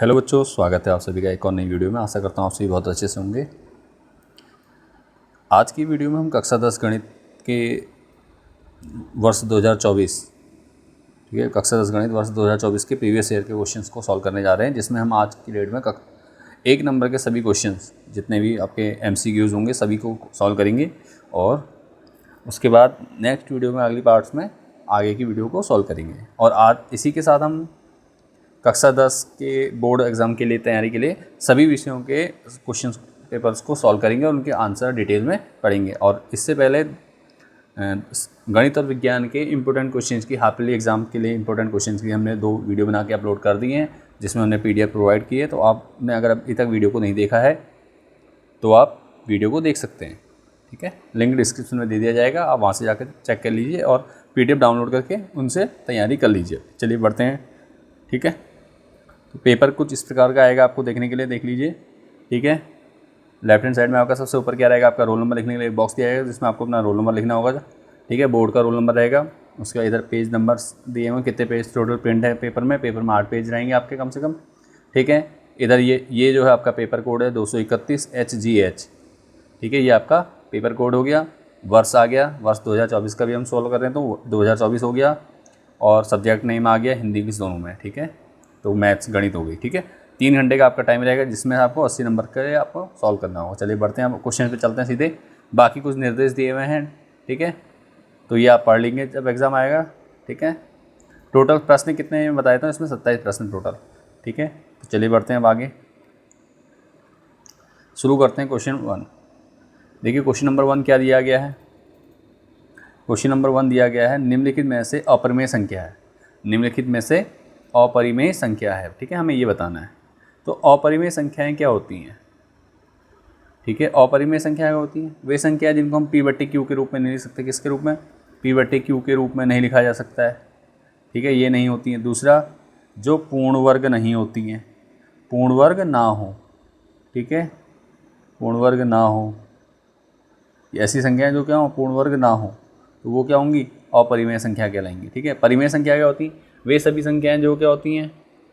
Hello बच्चों, स्वागत है आप सभी का एक और नई वीडियो में। आशा करता हूँ आप सभी बहुत अच्छे से होंगे। आज की वीडियो में हम कक्षा 10 गणित के वर्ष 2024, ठीक है, कक्षा 10 गणित वर्ष 2024 के प्रीवियस ईयर के क्वेश्चंस को सॉल्व करने जा रहे हैं, जिसमें हम आज की डेट में एक नंबर के सभी क्वेश्चंस जितने भी आपके MCQs होंगे सभी को सॉल्व करेंगे और उसके बाद नेक्स्ट वीडियो में अगली पार्ट्स में आगे की वीडियो को सॉल्व करेंगे। और आज इसी के साथ हम कक्षा 10 के बोर्ड एग्ज़ाम के लिए तैयारी के लिए सभी विषयों के क्वेश्चन पेपर्स को सॉल्व करेंगे और उनके आंसर डिटेल में पढ़ेंगे। और इससे पहले गणित और विज्ञान के इंपॉर्टेंट क्वेश्चंस की हाफ ईयरली एग्ज़ाम के लिए इंपॉर्टेंट क्वेश्चंस की हमने 2 वीडियो बना के अपलोड कर दिए हैं, जिसमें हमने PDF प्रोवाइड की है। तो आपने अगर अभी तक वीडियो को नहीं देखा है तो आप वीडियो को देख सकते हैं, ठीक है। लिंक डिस्क्रिप्शन में दे दिया जाएगा, आप वहाँ से जाकर चेक कर लीजिए और PDF डाउनलोड करके उनसे तैयारी कर लीजिए। चलिए बढ़ते हैं, ठीक है। तो पेपर कुछ इस प्रकार का आएगा, आपको देखने के लिए देख लीजिए, ठीक है। लेफ्ट हैंड साइड में आपका सबसे ऊपर क्या रहेगा, आपका रोल नंबर लिखने के लिए एक बॉक्स दिया जाएगा जिसमें आपको अपना रोल नंबर लिखना होगा, ठीक है। बोर्ड का रोल नंबर रहेगा। उसके बाद इधर पेज नंबर्स दिए हुए, कितने पेज टोटल प्रिंट है पेपर में 8 पेज रहेंगे आपके कम से कम, ठीक है। इधर ये जो है आपका पेपर कोड है 231 HGH, ठीक है। ये आपका पेपर कोड हो गया। वर्ष आ गया, वर्ष 2024 का भी हम सॉल्व कर रहे हैं तो 2024 हो गया। और सब्जेक्ट नेम आ गया हिंदी इंग्लिश दोनों में, ठीक है। तो मैथ्स गणित हो गई, ठीक है। 3 घंटे का आपका टाइम रहेगा जिसमें आपको 80 नंबर का आपको सॉल्व करना होगा। चलिए बढ़ते हैं, आप क्वेश्चन पे चलते हैं सीधे। बाकी कुछ निर्देश दिए हुए हैं, ठीक है, तो ये आप पढ़ लेंगे जब एग्ज़ाम आएगा, ठीक है। टोटल प्रश्न कितने हैं बता देता हूँ, इसमें 27 प्रश्न टोटल, ठीक है। तो चलिए बढ़ते हैं अब आगे, शुरू करते हैं क्वेश्चन 1। देखिए क्वेश्चन नंबर 1 क्या दिया गया है। क्वेश्चन नंबर 1 दिया गया है, निम्नलिखित में से अपरिमेय संख्या है। निम्नलिखित में से अपरिमेय संख्या है, ठीक है, हमें ये बताना है। तो अपरिमेय संख्याएं क्या होती हैं, ठीक है। अपरिमेय संख्याएं होती हैं वे संख्या जिनको हम P/Q के रूप में नहीं लिख सकते। किसके रूप में? P/Q के रूप में नहीं लिखा जा सकता है, ठीक है, ये नहीं होती हैं। दूसरा, जो पूर्ण वर्ग नहीं होती हैं, पूर्ण वर्ग ना हो, ठीक है, पूर्ण वर्ग ना हो, ऐसी संख्याएं जो क्या हो, पूर्ण वर्ग ना हो, तो वो क्या होंगी, अपरिमेय संख्या कहलाएंगी, ठीक है। परिमेय संख्या क्या होती है? वे सभी संख्याएं जो क्या होती हैं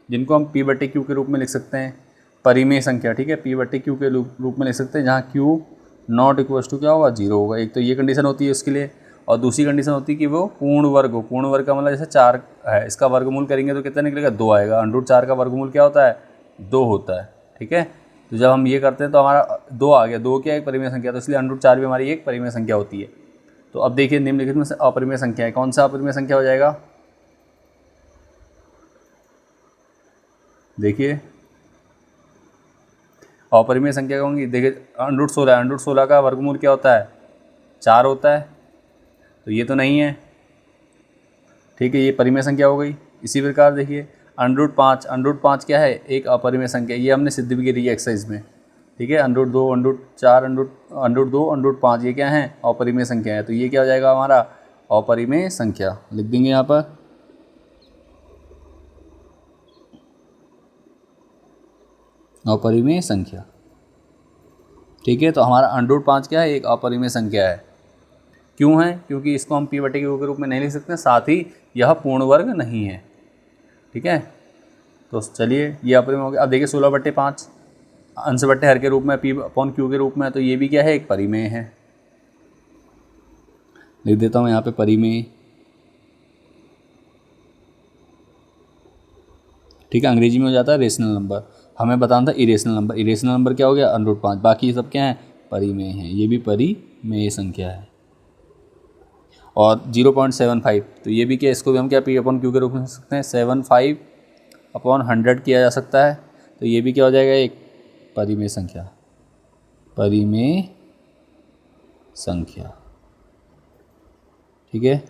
जिनको हम P/Q के रूप में लिख सकते हैं। परिमेय संख्या, ठीक है, P/Q के रूप में लिख सकते हैं जहाँ Q नॉट इक्वल टू क्या होगा, 0 होगा। एक तो ये कंडीशन होती है उसके लिए, और दूसरी कंडीशन होती है कि वो पूर्ण वर्ग हो। पूर्ण वर्ग का मतलब जैसे 4 है, इसका वर्गमूल करेंगे तो कितना निकलेगा, 2 आएगा। √4 का वर्गमूल क्या होता है, 2 होता है, ठीक है। तो जब हम ये करते हैं तो हमारा 2 आ गया। 2 क्या एक परिमेय संख्या, तो इसलिए √4 भी हमारी एक परिमेय संख्या होती है। तो अब देखिए निम्नलिखित में से अपरिमेय संख्या है, कौन सा अपरिमेय संख्या हो जाएगा, देखिए अपरिमेय संख्या क्या होंगी। देखिए √16 का वर्गमूल क्या होता है, 4 होता है, तो ये तो नहीं है, ठीक है, ये परिमेय संख्या हो गई। इसी प्रकार देखिए √5 क्या है, एक अपरिमेय संख्या, ये हमने सिद्ध भी करी है एक्सरसाइज में, ठीक है। √2 √4 √2 √5 ये क्या है, अपरिमेय संख्या है। तो ये क्या हो जाएगा हमारा, अपरिमेय संख्या लिख देंगे यहाँ पर, अपरिमेय संख्या, ठीक है। तो हमारा √5 क्या है, एक अपरिमेय संख्या है। क्यों है? क्योंकि इसको हम P/Q के रूप में नहीं लिख सकते, साथ ही यह पूर्ण वर्ग नहीं है, ठीक है। तो चलिए ये अपरिमेय हो गया। अब देखिए 16/5 अंश बट्टे हर के रूप में, P/Q के रूप में, तो ये भी क्या है, एक परिमेय है। लिख देता हूँ यहाँ पे परिमेय, ठीक है। अंग्रेजी में हो जाता है रेशनल नंबर, हमें बताना था इरेशनल नंबर। इरेशनल नंबर क्या हो गया, √5, बाकी सब क्या है, परिमेय हैं। ये भी परिमेय संख्या है। और 0.75, तो ये भी क्या, इसको भी हम क्या P/Q के रूप में लिख सकते हैं, 75/100 किया जा सकता है। तो ये भी क्या हो जाएगा, एक परिमेय संख्या, परिमेय संख्या, ठीक है।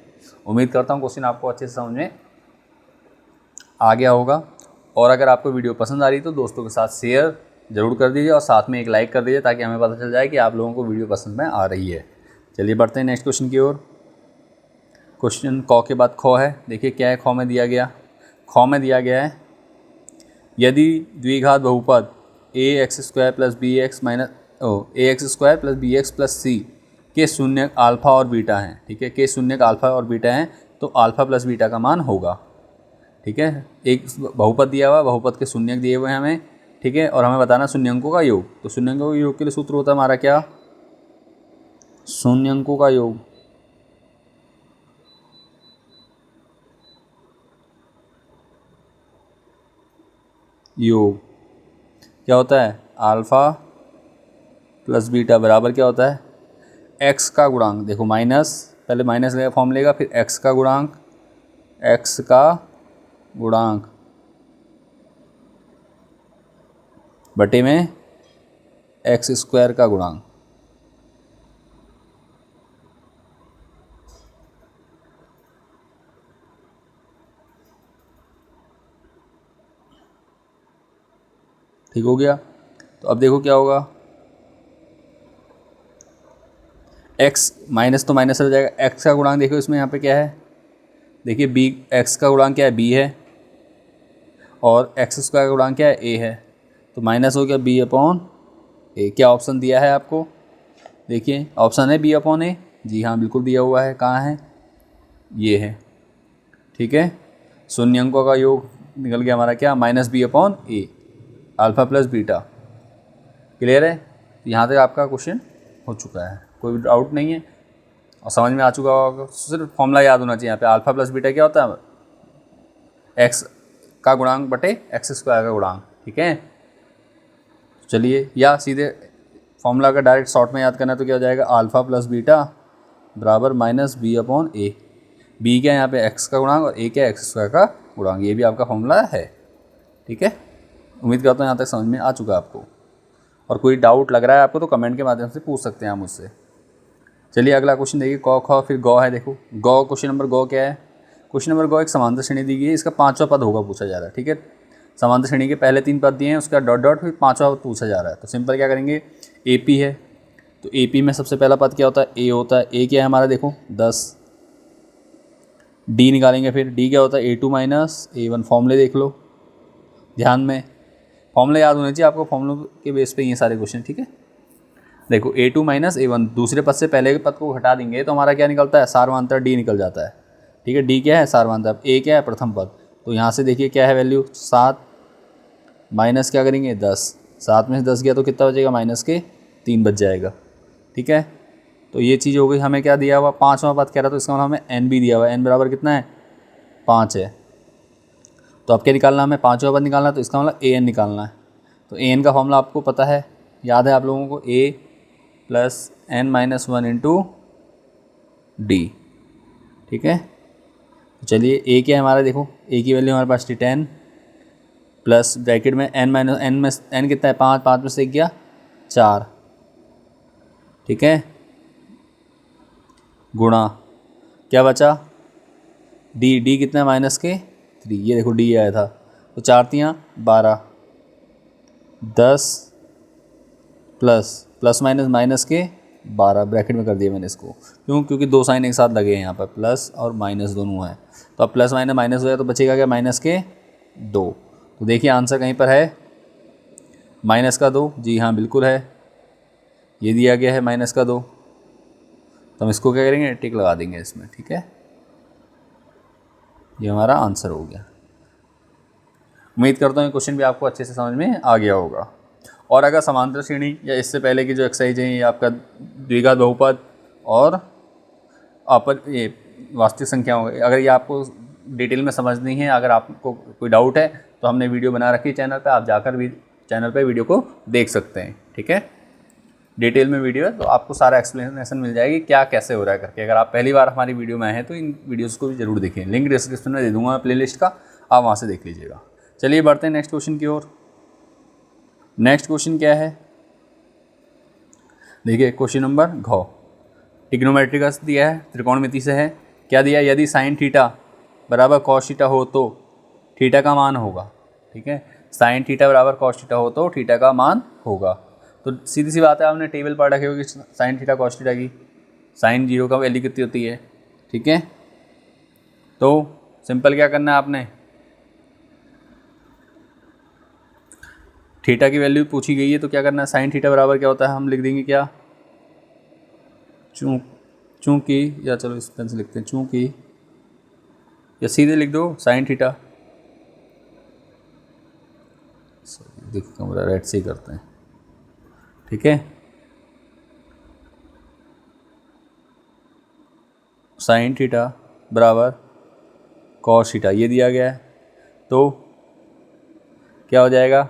उम्मीद करता हूँ क्वेश्चन आपको अच्छे से समझ में आ गया होगा। और अगर आपको वीडियो पसंद आ रही तो दोस्तों के साथ शेयर ज़रूर कर दीजिए और साथ में एक लाइक कर दीजिए, ताकि हमें पता चल जाए कि आप लोगों को वीडियो पसंद में आ रही है। चलिए बढ़ते हैं नेक्स्ट क्वेश्चन की ओर। क्वेश्चन क के बाद ख है। देखिए क्या है ख में दिया गया, ख में दिया गया है, यदि द्विघात बहुपद ax² + bx + c के शून्यक अल्फा और बीटा हैं, ठीक है, के शून्यक अल्फा और बीटा हैं, तो अल्फा + बीटा का मान होगा, ठीक है, एक बहुपद दिया हुआ, बहुपद के शून्यक दिए हुए हैं हमें, ठीक है, और हमें बताना शून्यंकों का योग। तो शून्यंकों के योग के लिए सूत्र होता है हमारा क्या, शून्यंकों का योग, योग क्या होता है, अल्फ़ा प्लस बीटा बराबर क्या होता है, एक्स का गुणांक, देखो माइनस, पहले माइनस का फॉर्म लेगा, फिर एक्स का गुणांक, एक्स का गुणांक बटे में एक्स स्क्वायर का गुणांक। ठीक हो गया। तो अब देखो क्या होगा, x माइनस तो माइनस हो जाएगा, x का गुणांक देखो इसमें यहाँ पे क्या है, देखिए b, x का गुणांक क्या है, b है, और एक्स स्क्वायर का गुणांक क्या है, a है, तो माइनस हो गया b अपॉन a। क्या ऑप्शन दिया है आपको, देखिए ऑप्शन है b अपॉन a, जी हाँ बिल्कुल दिया हुआ है, कहाँ है, ये है, ठीक है। शून्यंकों का योग निकल गया हमारा क्या, माइनस बी अपॉन ए, अल्फ़ा प्लस बीटा। क्लियर है, यहाँ तक आपका क्वेश्चन हो चुका है, कोई डाउट नहीं है और समझ में आ चुका होगा। सिर्फ फॉर्मूला याद होना चाहिए यहाँ पे, अल्फ़ा प्लस बीटा क्या होता है, एक्स का गुणांक बटे एक्स स्क्वायर का गुणांक, ठीक है। चलिए, या सीधे फॉर्मूला का डायरेक्ट शॉर्ट में याद करना है तो क्या हो जाएगा, अल्फ़ा प्लस बीटा बराबर माइनस बी अपॉन ए। बी क्या है यहाँ पे, एक्स का गुणांक, और ए क्या है, एक्स स्क्वायर का गुणांक। ये भी आपका फॉर्मूला है, ठीक है। उम्मीद करता हूँ यहाँ तक समझ में आ चुका है आपको, और कोई डाउट लग रहा है आपको तो कमेंट के माध्यम से पूछ सकते हैं आप मुझसे। चलिए अगला क्वेश्चन देखिए, क ख फिर गौ है। देखो गौ, क्वेश्चन नंबर गौ क्या है, क्वेश्चन नंबर गौ एक समांतर श्रेणी दी गई है, इसका 5वां पद होगा पूछा जा रहा है, ठीक है। समांतर श्रेणी के पहले 3 पद दिए हैं, उसका डॉट डॉट फिर 5वां पद पूछा जा रहा है। तो सिंपल क्या करेंगे, ए पी है, तो ए पी में सबसे पहला पद क्या होता है, ए होता है। ए क्या है हमारा, देखो 10। डी निकालेंगे, फिर डी क्या होता है, A2 माइनस A1। फॉर्मूले देख लो ध्यान में, फॉर्मूले याद होने चाहिए आपको, फॉर्मूलों के बेस पे ये सारे क्वेश्चन, ठीक है। देखो A2 माइनस A1, दूसरे पद से पहले के पद को घटा देंगे तो हमारा क्या निकलता है, सार्वधातुक डी निकल जाता है, ठीक है। डी क्या है, सार्वधातुक। ए क्या है, प्रथम पद। तो यहाँ से देखिए क्या है वैल्यू, 7 माइनस क्या करेंगे 10, 7 में से 10 गया तो कितना बचेगा, माइनस के 3 बच जाएगा, ठीक है। तो ये चीज़ हो गई। हमें क्या दिया हुआ, 5वां पद कह रहा, तो इसका मतलब हमें एन भी दिया हुआ है, एन बराबर कितना है, 5 है। तो अब क्या निकालना, हमें 5वां पद निकालना है, तो इसका मतलब ए एन निकालना है। तो ए एन का फॉर्मूला आपको पता है, याद है आप लोगों को, a plus n minus 1 into d, ठीक है। तो चलिए ए क्या है हमारा, देखो ए की वैल्यू हमारे पास थी 10 प्लस ब्रैकेट में एन माइनस एन में एन कितना है, 5, 5 में से गया 4, ठीक है, गुणा क्या बचा, डी, डी कितना है माइनस के 3, ये देखो डी आया था, तो 4 3 12, 10 प्लस प्लस माइनस माइनस के 12, ब्रैकेट में कर दिया मैंने इसको, क्यों, क्योंकि 2 साइन एक साथ लगे हैं यहाँ पर, प्लस और माइनस दोनों हैं। तो अब प्लस माइनस माइनस हो जाए तो बचेगा क्या, माइनस के 2। तो देखिए आंसर कहीं पर है, माइनस का 2, जी हाँ बिल्कुल है, ये दिया गया है माइनस का 2। तो हम इसको क्या करेंगे, टिक लगा देंगे इसमें, ठीक है। ये हमारा आंसर हो गया। उम्मीद करता हूँ ये क्वेश्चन भी आपको अच्छे से समझ में आ गया होगा। और अगर समांतर श्रेणी या इससे पहले की जो एक्सरसाइज है, ये आपका द्विघात बहुपद और ये वास्तविक संख्याओं, अगर ये आपको डिटेल में समझनी है, अगर आपको कोई डाउट है तो हमने वीडियो बना रखी है चैनल पे, आप जाकर भी चैनल पे वीडियो को देख सकते हैं, ठीक है। डिटेल में वीडियो है तो आपको सारा एक्सप्लेनेशन मिल जाएगी क्या कैसे हो रहा है करके। अगर आप पहली बार हमारी वीडियो में आए हैं तो इन वीडियोज़ को भी जरूर देखें, लिंक डिस्क्रिप्शन में दे दूँगा मैं प्लेलिस्ट का, आप वहाँ से देख लीजिएगा। चलिए बढ़ते हैं नेक्स्ट क्वेश्चन की ओर। नेक्स्ट क्वेश्चन क्या है, देखिए क्वेश्चन नंबर घ, ट्रिग्नोमेट्री का दिया है, त्रिकोणमिति से है। क्या दिया, यदि साइन थीटा बराबर कॉस थीटा हो तो थीटा का मान होगा, ठीक है। साइन थीटा बराबर कॉस थीटा हो तो थीटा का मान होगा। तो सीधी सी बात है, आपने टेबल पढ़ रखी होगी साइन थीटा कॉस थीटा की, साइन 0 का वैल्यू कितनी होती है, ठीक है। तो सिंपल क्या करना है आपने, थीटा की वैल्यू पूछी गई है तो क्या करना है, साइन थीटा बराबर क्या होता है, हम लिख देंगे क्या, चूँकि, या चलो इस पेन से लिखते हैं चूँकि, या सीधे लिख दो साइन थीटा, देखिए कैमरा राइट से ही करते हैं, ठीक है। साइन थीटा बराबर कॉस थीटा ये दिया गया है, तो क्या हो जाएगा,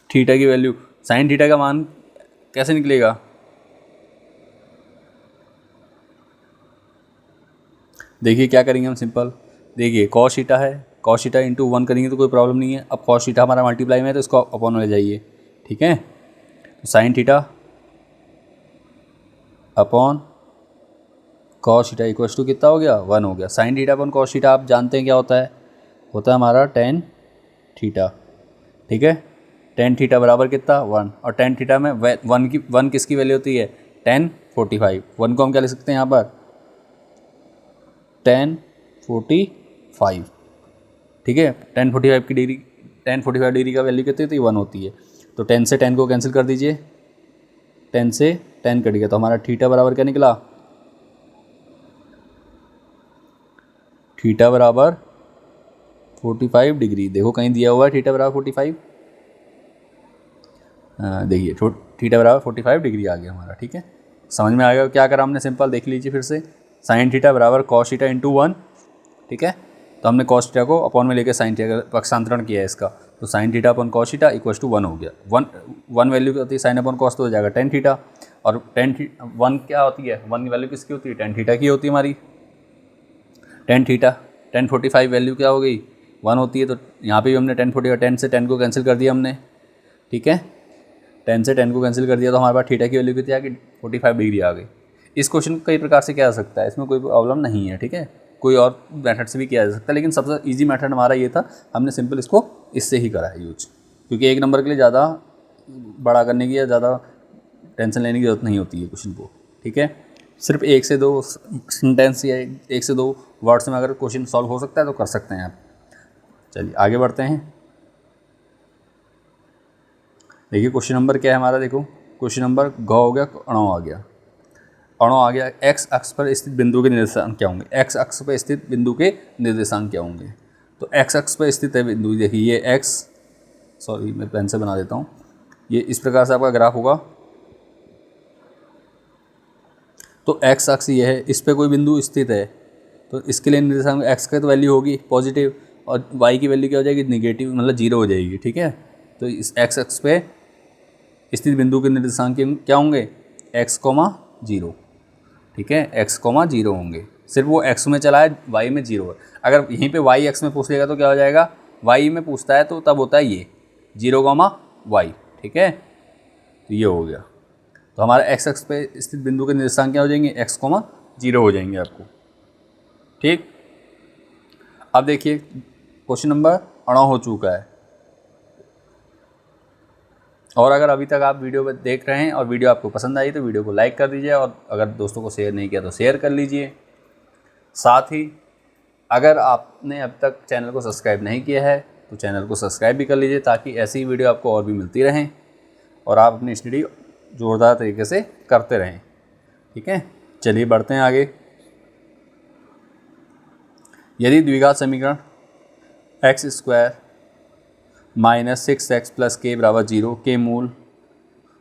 थीटा की वैल्यू, साइन थीटा का मान कैसे निकलेगा, देखिए क्या करेंगे हम सिंपल, देखिए कॉस थीटा है, कॉस थीटा इंटू 1 करेंगे तो कोई प्रॉब्लम नहीं है। अब कॉस थीटा हमारा मल्टीप्लाई में है तो इसको अपॉन में ले जाइए, ठीक है। तो sine theta upon cos theta equals to कितना हो गया, 1 हो गया। Sine theta upon cos theta आप जानते हैं क्या होता है, होता है हमारा टेन थीटा, ठीक है। टेन थीटा बराबर कितना 1, और टेन थीटा में 1 किसकी वैल्यू होती है, 1045। 1 को हम क्या लिख सकते हैं यहाँ पर 1045, ठीक है। 1045 की डिग्री, 1045 डिग्री का वैल्यू कितनी होती है, 1 होती है। तो 10 से 10 को कैंसिल कर दीजिए, 10 से 10 कट गया, तो हमारा थीटा बराबर क्या निकला, थीटा बराबर 45 डिग्री। देखो कहीं दिया हुआ है थीटा बराबर 45, देखिए थीटा बराबर 45 डिग्री आ गया हमारा, ठीक है। समझ में आ गया क्या करा हमने, सिंपल देख लीजिए फिर से। साइन थीटा बराबर कॉस थीटा इंटू 1, ठीक है। तो हमने कॉस थीटा को अपॉन में लेकर साइन थीटा का पक्षांतरण किया है इसका, तो sine theta upon cos theta equals to 1 हो गया। 1 वैल्यू क्या होती है, साइन अपॉन कॉस तो हो जाएगा टेन थीटा, और 1 क्या होती है, 1 की वैल्यू किसकी होती है, टेन थीटा की होती है हमारी। टेन थीटा 1045 वैल्यू क्या हो गई, 1 होती है, तो यहाँ पे भी हमने 1045, 10 से 10 को कैंसिल कर दिया हमने, ठीक है। 10 से 10 को कैंसिल कर दिया तो हमारे पास थीटा की वैल्यू कितनी आ गई, 45 डिग्री आ गई। इस क्वेश्चन को कई प्रकार से किया जा सकता है, इसमें कोई प्रॉब्लम नहीं है, ठीक है। कोई और मेथड से भी किया जा सकता है, लेकिन सबसे इजी मेथड हमारा ये था, हमने सिंपल इसको इससे ही करा है यूज, क्योंकि एक नंबर के लिए ज़्यादा बड़ा करने की या ज़्यादा टेंशन लेने की ज़रूरत नहीं होती है क्वेश्चन को, ठीक है। सिर्फ 1 से 2 सेंटेंस या 1 से 2 वर्ड्स में अगर क्वेश्चन सॉल्व हो सकता है तो कर सकते हैं आप। चलिए आगे बढ़ते हैं। देखिए क्वेश्चन नंबर क्या है हमारा, देखो क्वेश्चन नंबर घ हो गया, अणो आ गया, अणो आ गया। एक्स अक्ष पर स्थित बिंदु के निर्देशांक क्या होंगे, एक्स अक्ष पर स्थित बिंदु के निर्देशांक क्या होंगे। तो एक्स अक्ष पर स्थित है बिंदु, देखिए ये एक्स, सॉरी मैं पेन से बना देता हूँ, ये इस प्रकार से आपका ग्राफ होगा। तो एक्स अक्ष ये है, इस पर कोई बिंदु स्थित है, तो इसके लिए निर्देशांक एक्स की तो वैल्यू होगी पॉजिटिव, और वाई की वैल्यू क्या हो जाएगी, निगेटिव, मतलब 0 हो जाएगी, ठीक है। तो इस एक्स अक्ष पे स्थित बिंदु के निर्देशांक क्या होंगे, x, 0, ठीक है, x, 0 होंगे। सिर्फ वो x में चला है, y में 0 है। अगर यहीं पे y x में पूछ लेगा तो क्या हो जाएगा, y में पूछता है तो तब होता है ये 0, y, ठीक है। तो ये हो गया, तो हमारा x अक्ष पे स्थित बिंदु के निर्देशांक क्या हो जाएंगे, x, 0 हो जाएंगे आपको, ठीक। अब देखिए क्वेश्चन नंबर अणा हो चुका है, और अगर अभी तक आप वीडियो देख रहे हैं और वीडियो आपको पसंद आई तो वीडियो को लाइक कर दीजिए, और अगर दोस्तों को शेयर नहीं किया तो शेयर कर लीजिए। साथ ही अगर आपने अब तक चैनल को सब्सक्राइब नहीं किया है तो चैनल को सब्सक्राइब भी कर लीजिए, ताकि ऐसी वीडियो आपको और भी मिलती रहें और आप अपनी स्टडी ज़ोरदार तरीके से करते रहें, ठीक है। चलिए बढ़ते हैं आगे। यदि द्विघात समीकरण x² माइनस 6x प्लस के बराबर 0 के मूल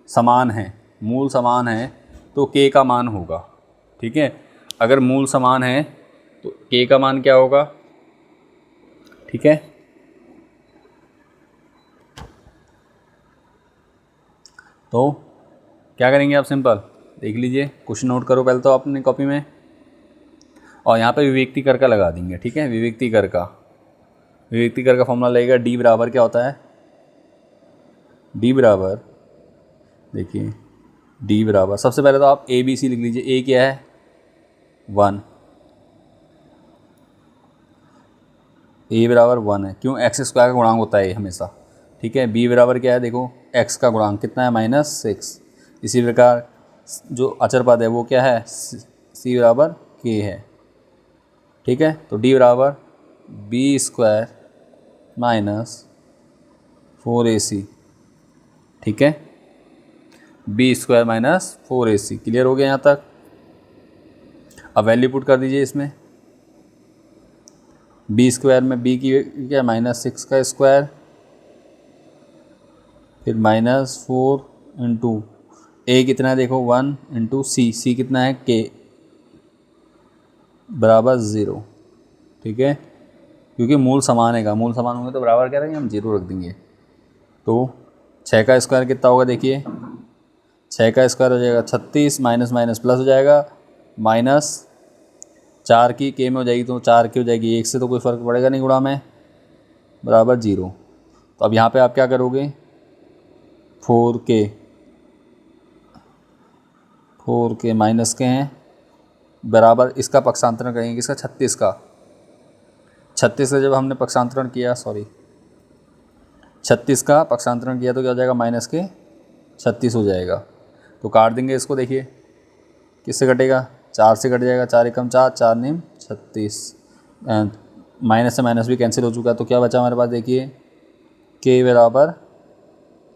समान है तो k का मान होगा, ठीक है। अगर मूल समान है तो k का मान क्या होगा, ठीक है। तो क्या करेंगे आप, सिंपल देख लीजिए, क्वेश्चन नोट करो पहले तो अपनी कॉपी में, और यहाँ पे विवेक्ति कर का लगा देंगे, ठीक है। विवेक्ति कर का फॉर्मूला लगेगा, d बराबर क्या होता है, d बराबर, देखिए d बराबर, सबसे पहले तो आप a b c लिख लीजिए। a क्या है 1, a बराबर 1 है, क्यों, x² का गुणांक होता है हमेशा, ठीक है। b बराबर क्या है, देखो x का गुणांक कितना है -6। इसी प्रकार जो अचर पद है वो क्या है, c बराबर k है, ठीक है। तो d बराबर b² माइनस 4ac, ठीक है, b² माइनस 4ac। क्लियर हो गया यहाँ तक। अब वैल्यू पुट कर दीजिए इसमें, बी स्क्वायर में बी की क्या -6 का स्क्वायर, फिर -4 इंटू ए कितना है देखो 1 इंटू सी कितना है के बराबर 0। ठीक है, क्योंकि मूल समान है, मूल समान होंगे तो बराबर क्या रहेंगे, हम 0 रख देंगे। तो 6 का स्क्वायर कितना होगा देखिए, 6 का स्क्वायर हो जाएगा 36, माइनस माइनस प्लस हो जाएगा, -4 की के में हो जाएगी तो 4 की हो जाएगी, 1 से तो कोई फ़र्क पड़ेगा नहीं गुणा में, बराबर 0। तो अब यहाँ पे आप क्या करोगे, 4 के माइनस के हैं बराबर इसका पक्षांतरण करेंगे, इसका 36 का, 36 का जब हमने पक्षांतरण किया 36 का पक्षांतरण किया तो क्या हो जाएगा, माइनस के 36 हो जाएगा। तो काट देंगे इसको, देखिए किससे कटेगा, 4 से कट जाएगा, 4 एकम 4, 4 निम 36, माइनस से माइनस भी कैंसिल हो चुका है। तो क्या बचा हमारे पास देखिए, के बराबर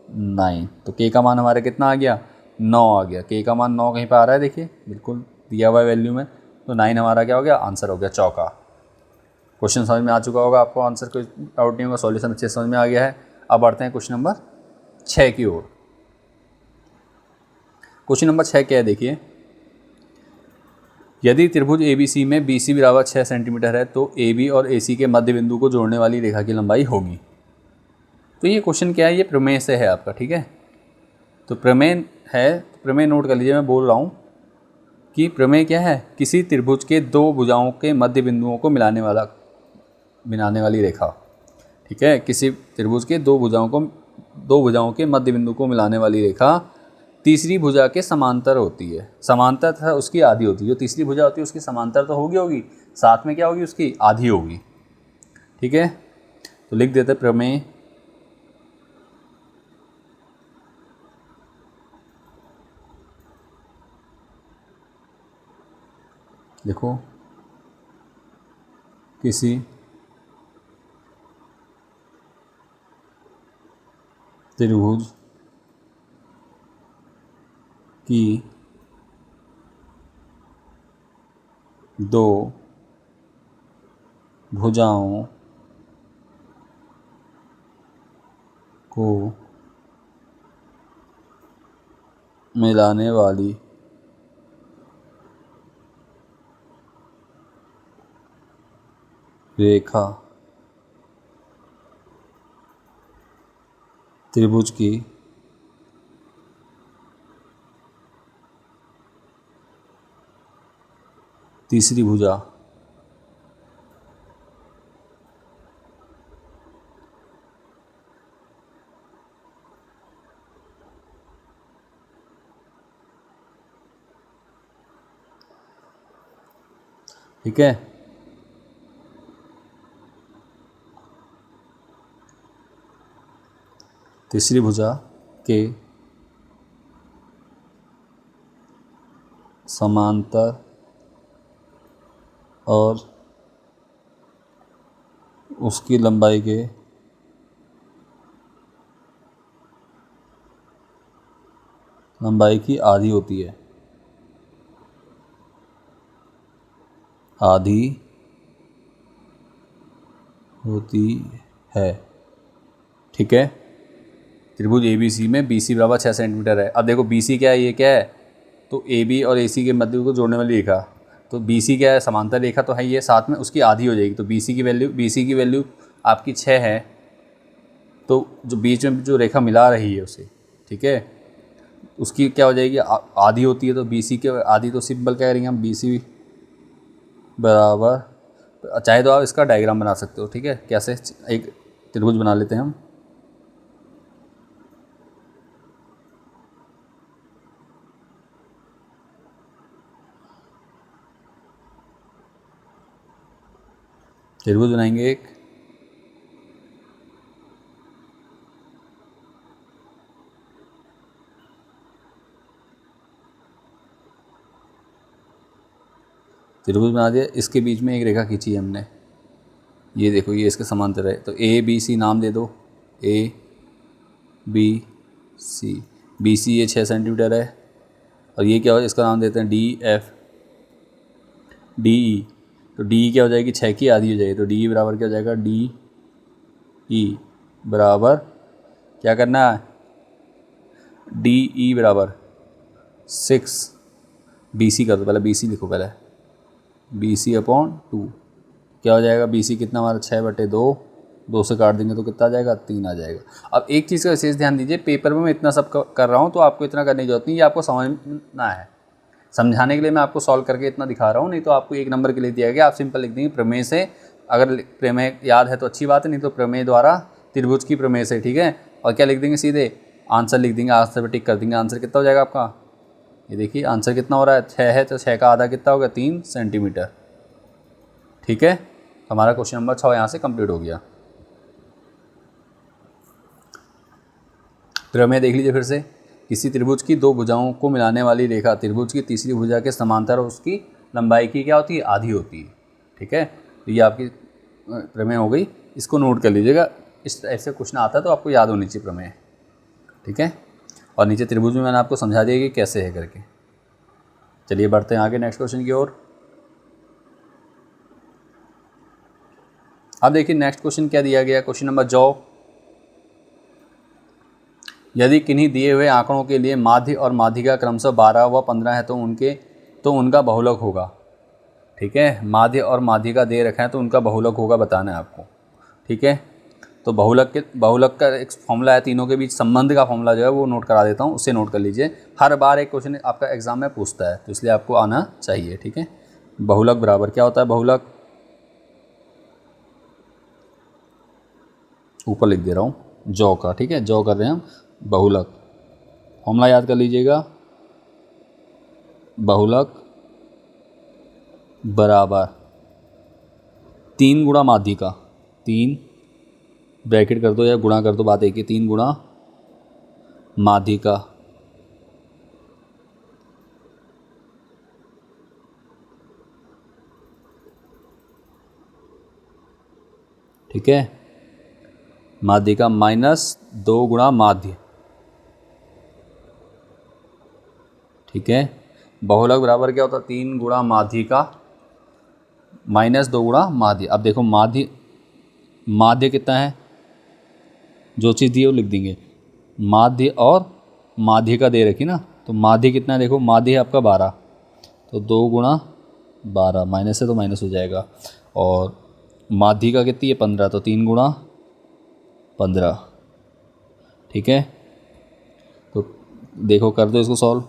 9। तो के का मान हमारे कितना आ गया, 9 आ गया। के का मान 9 कहीं पर आ रहा है देखिए, बिल्कुल दिया हुआ है वैल्यू में। तो 9 हमारा क्या हो गया, आंसर हो गया चौका। क्वेश्चन समझ में आ चुका होगा आपको, आंसर कोई डाउट नहीं होगा, सॉल्यूशन अच्छे से समझ में आ गया है। अब बढ़ते हैं क्वेश्चन नंबर 6 की ओर। क्वेश्चन नंबर 6 क्या है देखिए, यदि त्रिभुज ABC में BC बराबर 6 सेंटीमीटर है तो AB और AC के मध्य बिंदु को जोड़ने वाली रेखा की लंबाई होगी। तो ये क्वेश्चन क्या है, ये प्रमेय से है आपका, ठीक है। तो प्रमेय है, प्रमेय नोट कर लीजिए, मैं बोल रहा हूँ कि प्रमेय क्या है, किसी त्रिभुज के दो भुजाओं के मध्य बिंदुओं को मिलाने वाली रेखा। ठीक है, किसी त्रिभुज के दो भुजाओं के मध्य बिंदु को मिलाने वाली रेखा तीसरी भुजा के समांतर होती है। समांतर तथा उसकी आधी होती है। जो तीसरी भुजा होती है उसकी समांतर तो होगी, साथ में क्या होगी, उसकी आधी होगी। ठीक है, तो लिख देते प्रमेय देखो, किसी त्रिभुज की दो भुजाओं को मिलाने वाली रेखा त्रिभुज की तीसरी भुजा ठीक है। तीसरी भुजा के समांतर और उसकी लंबाई की आधी होती है। आधी होती है, ठीक है। त्रिभुज ABC में BC बराबर 6 सेंटीमीटर है। अब देखो BC क्या है, ये क्या है, तो AB और AC के मध्य को जोड़ने वाली रेखा। तो BC क्या है, समांतर रेखा तो है ये, साथ में उसकी आधी हो जाएगी। तो BC की वैल्यू आपकी 6 है, तो जो बीच में जो रेखा मिला रही है उसे, ठीक है, उसकी क्या हो जाएगी, आधी होती है। तो BC के आधी तो सिंपल क्या करेंगे हम, BC बराबर, चाहे तो आप इसका डायग्राम बना सकते हो, ठीक है। कैसे, एक त्रिभुज बना लेते हैं हम। त्रिभुज बनाएंगे एक, त्रिभुज बना दिया, इसके बीच में एक रेखा खींची हमने, ये देखो, ये इसके समांतर है। तो ABC नाम दे दो, ABC, BC ये 6 सेंटीमीटर है, और ये क्या हो, इसका नाम देते हैं DE। तो तो डी क्या हो जाएगी, 6 की आधी हो जाएगी, तो डी बराबर क्या हो जाएगा, डी ई बराबर क्या करना है, डी ई बराबर 6 बी सी कर दो, पहले बी सी लिखो, पहले बी सी अपॉन 2 क्या हो जाएगा, बी सी कितना हमारा 6/2, 2 से काट देंगे तो कितना आ जाएगा, 3 आ जाएगा। अब एक चीज़ का विशेष ध्यान दीजिए, पेपर में मैं इतना सब कर रहा हूँ तो आपको इतना करने की जरूरत नहीं, ये आपको समझना है, समझाने के लिए मैं आपको सॉल्व करके इतना दिखा रहा हूँ, नहीं तो आपको 1 नंबर के लिए दिया गया, आप सिंपल लिख देंगे प्रमेय से, अगर प्रमेय याद है तो अच्छी बात है, नहीं तो प्रमेय द्वारा त्रिभुज की प्रमेय से, ठीक है। और क्या लिख देंगे, सीधे आंसर लिख देंगे, आंसर पर टिक कर देंगे, आंसर कितना हो जाएगा आपका, ये देखिए आंसर कितना हो रहा है, 6 है तो 6 का आधा कितना होगा, 3 सेंटीमीटर, ठीक है। हमारा क्वेश्चन नंबर 6 यहाँ से कंप्लीट हो गया। प्रमेय देख लीजिए फिर से, किसी त्रिभुज की 2 भुजाओं को मिलाने वाली रेखा त्रिभुज की तीसरी भुजा के समांतर और उसकी लंबाई की क्या होती है, आधी होती है, ठीक है। तो ये आपकी प्रमेय हो गई, इसको नोट कर लीजिएगा, इस ऐसे क्वेश्चन आता है तो आपको याद होनी चाहिए प्रमेय, ठीक है। और नीचे त्रिभुज में मैंने आपको समझा दिया कि कैसे है करके। चलिए बढ़ते हैं आगे नेक्स्ट क्वेश्चन की ओर। अब देखिए नेक्स्ट क्वेश्चन क्या दिया गया, क्वेश्चन नंबर जो, यदि किन्हीं दिए हुए आंकड़ों के लिए माध्य और माध्यिका क्रमशः 12 व 15 है तो उनका बहुलक होगा, ठीक है। माध्य और माध्यिका दे रखा है तो उनका बहुलक होगा, बताना है आपको, ठीक है। तो बहुलक का एक फॉर्मूला है, तीनों के बीच संबंध का फॉर्मूला जो है वो नोट करा देता हूँ, उससे नोट कर लीजिए, हर बार एक क्वेश्चन आपका एग्जाम में पूछता है तो इसलिए आपको आना चाहिए, ठीक है। बहुलक बराबर क्या होता है, बहुलक ऊपर लिख दे रहा हूँ, जौ का, ठीक है, जौ कर रहे हैं हम, बहुलक फॉर्मूला याद कर लीजिएगा, बहुलक बराबर 3 गुणा माध्यिका, 3 ब्रैकेट कर दो या गुणा कर दो, बात एक ही, 3 गुणा माध्यिका, ठीक है, माध्यिका माइनस 2 गुणा माध्य, ठीक है। बहुलक बराबर क्या होता है, 3 गुणा माध्यिका माइनस 2 गुणा माध्य। अब देखो माध्य कितना है, जो चीज़ दी है वो लिख देंगे, माध्य और माध्यिका दे रखी ना, तो माध्य कितना है, देखो माध्य है आपका 12, तो 2 गुणा 12, माइनस है तो माइनस हो जाएगा, और माध्यिका कितनी है 15, तो 3 गुणा 15, ठीक है। तो देखो कर दो इसको सॉल्व,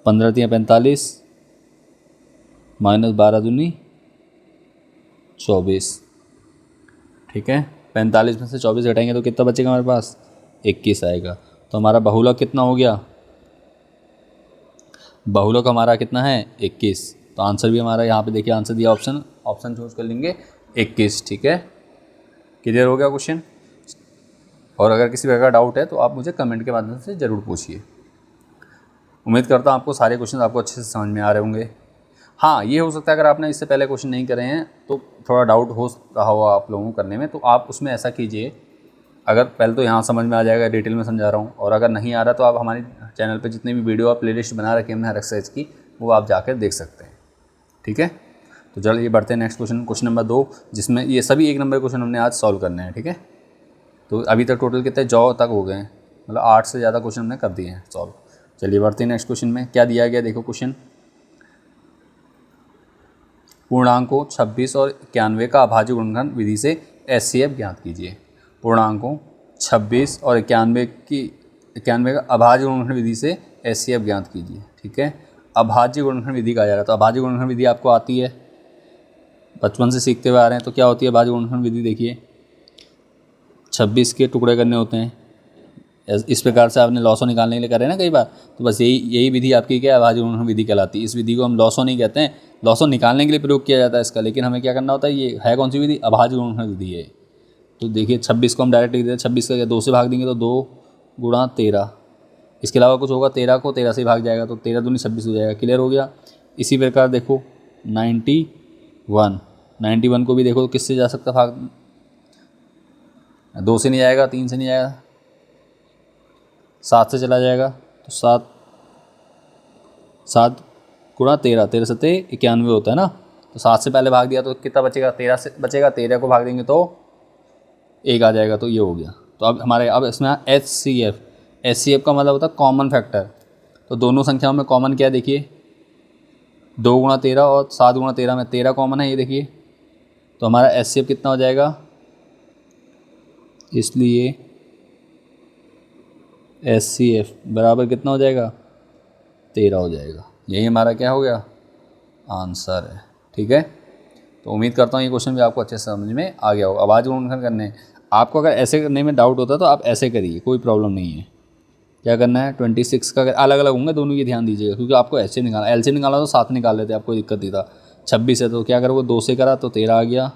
15 3 45 माइनस 12 दूनी 24, ठीक है। 45 में से 24 घटाएंगे तो कितना बचेगा हमारे पास, 21 आएगा। तो हमारा बहुलक कितना हो गया, बहुलक हमारा कितना है 21, तो आंसर भी हमारा यहाँ पे देखिए आंसर दिया, ऑप्शन चूज कर लेंगे 21, ठीक है। क्लियर हो गया क्वेश्चन। और अगर किसी प्रकार का डाउट है तो आप मुझे कमेंट के माध्यम से ज़रूर पूछिए। उम्मीद करता हूँ आपको सारे क्वेश्चन आपको अच्छे से समझ में आ रहे होंगे। हाँ, ये हो सकता है अगर आपने इससे पहले क्वेश्चन नहीं करे हैं तो थोड़ा डाउट हो रहा हो आप लोगों को करने में, तो आप उसमें ऐसा कीजिए, अगर पहले तो यहाँ समझ में आ जाएगा, डिटेल में समझा रहा हूँ, और अगर नहीं आ रहा तो आप हमारे चैनल पे जितने भी वीडियो आप प्लेलिस्ट बना रखे हैं हमने हर एक्सरसाइज की, वो आप जाकर देख सकते हैं, ठीक है। तो चलिए बढ़ते हैं नेक्स्ट क्वेश्चन नंबर 2, जिसमें ये सभी 1 नंबर क्वेश्चन हमने आज सॉल्व करने हैं, ठीक है। तो अभी तक टोटल कितने जॉ तक हो गए हैं, मतलब 8 से ज़्यादा क्वेश्चन हमने कर दिए हैं सॉल्व। चलिए बढ़ते हैं नेक्स्ट क्वेश्चन में, क्या दिया गया देखो क्वेश्चन, पूर्णांकों 26 और 91 का अभाज्य गुणनखंड विधि से एचसीएफ ज्ञात कीजिए। पूर्णांकों 26 और 91 का अभाज्य गुणनखंड विधि से एचसीएफ ज्ञात कीजिए, ठीक है। अभाज्य गुणनखंड विधि कहा जा रहा है, तो अभाज्य गुणनखंड विधि आपको आती है, बचपन से सीखते हुए आ रहे हैं। तो क्या होती है अभाज्य गुणनखंड विधि, देखिए 26 के टुकड़े करने होते हैं, इस प्रकार से आपने लॉसो निकालने के लिए करे ना कई बार, तो बस यही विधि आपकी क्या अभाज्य गुणनखंड विधि कहलाती है। इस विधि को हम लॉसो नहीं कहते हैं, लॉसो निकालने के लिए प्रयोग किया जाता है इसका, लेकिन हमें क्या करना होता है, ये है कौन सी विधि, अभाज्य गुणनखंड विधि है। तो देखिए 26 को हम डायरेक्ट लिख देते हैं, 26 का 2 से भाग देंगे तो 2 गुणा 13, इसके अलावा कुछ होगा, 13 को 13 से भाग जाएगा तो 13 दूनी 26 हो जाएगा। क्लियर हो गया। इसी प्रकार देखो 91 को भी देखो किससे जा सकता भाग, 2 से नहीं जाएगा, 3 से नहीं जाएगा, 7 से चला जाएगा, तो 7 गुणा 13, 13 सत्ते 91 होता है ना, तो 7 से पहले भाग दिया तो कितना बचेगा, 13 से बचेगा, 13 को भाग देंगे तो 1 आ जाएगा, तो ये हो गया। तो अब हमारे अब इसमें HCF का मतलब होता है कॉमन फैक्टर। तो दोनों संख्याओं में कॉमन क्या है देखिए, 2 गुणा 13 और 7 गुणा 13 में 13 कॉमन है, ये देखिए। तो हमारा HCF कितना हो जाएगा, इसलिए HCF बराबर कितना हो जाएगा, 13 हो जाएगा। यही हमारा क्या हो गया, आंसर है। ठीक है, तो उम्मीद करता हूँ ये क्वेश्चन भी आपको अच्छे से समझ में आ गया होगा। अब आज गुणनखंड करने हैं, आपको अगर ऐसे करने में डाउट होता है तो आप ऐसे करिए, कोई प्रॉब्लम नहीं है। क्या करना है, 26 का अगर अलग अलग होंगे दोनों की ध्यान दीजिएगा, क्योंकि आपको ऐसे निकालना, एल से निकाला तो साथ निकाल लेते, आपको दिक्कत नहीं था। 26 है तो क्या करोगे, 2 से करा तो 13 आ गया,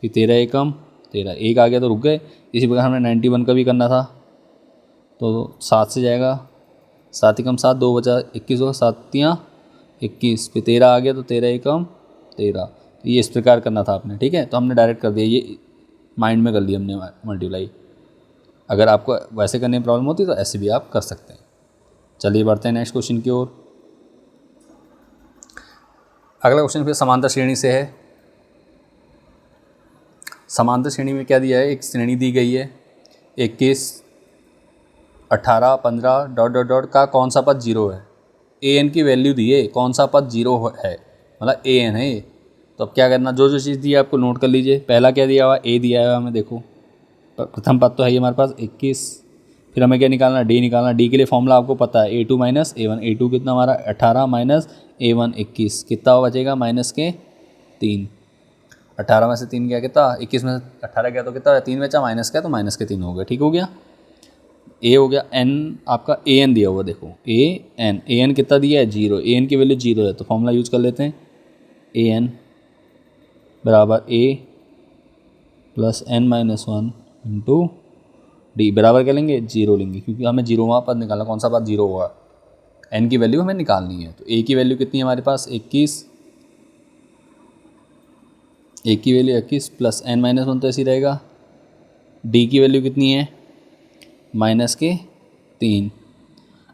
फिर 13 एकम 13 1 आ गया तो रुक गए। इसी प्रकार हमें 91 का भी करना था, तो 7 से जाएगा, 7 एकम 7, 2 बचा 21 होगा, 7 21, फिर 13 आ गया तो 13 एकम 13। तो ये इस प्रकार करना था आपने। ठीक है, तो हमने डायरेक्ट कर दिया, ये माइंड में कर लिया हमने मल्टीप्लाई। अगर आपको वैसे करने में प्रॉब्लम होती तो ऐसे भी आप कर सकते हैं। चलिए बढ़ते हैं नेक्स्ट क्वेश्चन की ओर। अगला क्वेश्चन फिर समांतर श्रेणी से है। समांतर श्रेणी में क्या दिया है, एक श्रेणी दी गई है, 21, 18, 15 डॉट डॉट डॉट का कौन सा पद 0 है। an की वैल्यू दी है, कौन सा पद 0 है, मतलब an है ये। तो अब क्या करना, जो जो चीज़ दी है आपको नोट कर लीजिए। पहला क्या दिया हुआ, a दिया हुआ हमें, देखो प्रथम पद तो है ये हमारे पास 21। फिर हमें क्या निकालना, d निकालना। d के लिए फॉर्मूला आपको पता है, a2 माइनस a1। a2 कितना हमारा 18 माइनस a1 21, कितना बचेगा माइनस के 3। 18 में से 3 गया कितना, 21 में से 18 गया तो कितना 3 बचा, माइनस का तो माइनस के 3 हो गया। ठीक हो गया, a हो गया। n आपका an दिया हुआ, देखो an कितना दिया है 0, an की वैल्यू 0 है, तो फॉर्मूला यूज कर लेते हैं, an बराबर a plus n minus 1 into D बराबर क्या लेंगे, 0 लेंगे, क्योंकि हमें 0वां पद निकालना, कौन सा पद 0 हुआ, n की वैल्यू हमें निकालनी है। तो a की वैल्यू कितनी है हमारे पास 21, a की वैल्यू 21 प्लस n माइनस 1 तो ऐसी रहेगा। d की वैल्यू कितनी है माइनस के 3।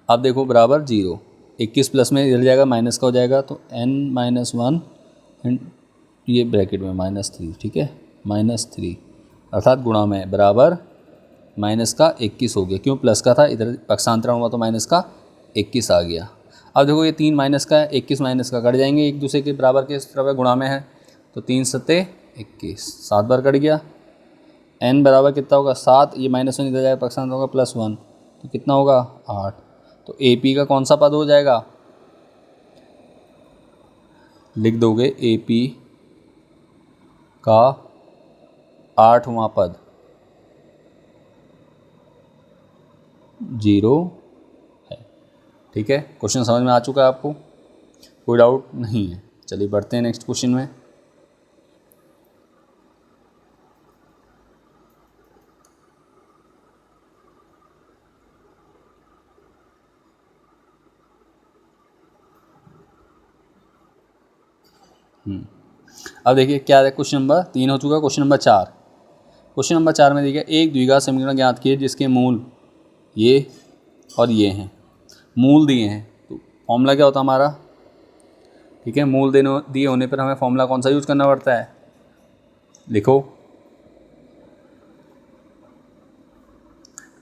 अब देखो बराबर 0, 21 प्लस में जल जाएगा माइनस का हो जाएगा, तो n माइनस 1 ये ब्रैकेट में -3। ठीक है, -3 अर्थात गुणा में बराबर माइनस का 21 हो गया, क्यों प्लस का था, इधर पक्षांतरण हुआ तो माइनस का 21 आ गया। अब देखो ये 3 माइनस का है, 21 माइनस का कट जाएंगे एक दूसरे के बराबर के तरफ, गुणा में है, तो 3 सत्ते 21, 7 बार कट गया। n बराबर कितना होगा 7, ये -1 इधर जाएगा, पक्षांतर होगा +1, तो कितना होगा 8। तो AP का कौन सा पद हो जाएगा, लिख दोगे AP का 8वां पद 0 है। ठीक है, क्वेश्चन समझ में आ चुका है आपको, कोई डाउट नहीं है। चलिए बढ़ते हैं नेक्स्ट क्वेश्चन में। अब देखिए क्या है, क्वेश्चन नंबर 3 हो चुका, क्वेश्चन नंबर 4। क्वेश्चन नंबर 4 में देखिए एक द्विघात समीकरण ज्ञात किए जिसके मूल ये और ये हैं, मूल दिए हैं, तो फॉर्मूला क्या होता है हमारा। ठीक है, मूल दिए होने पर हमें फॉर्मूला कौन सा यूज़ करना पड़ता है, लिखो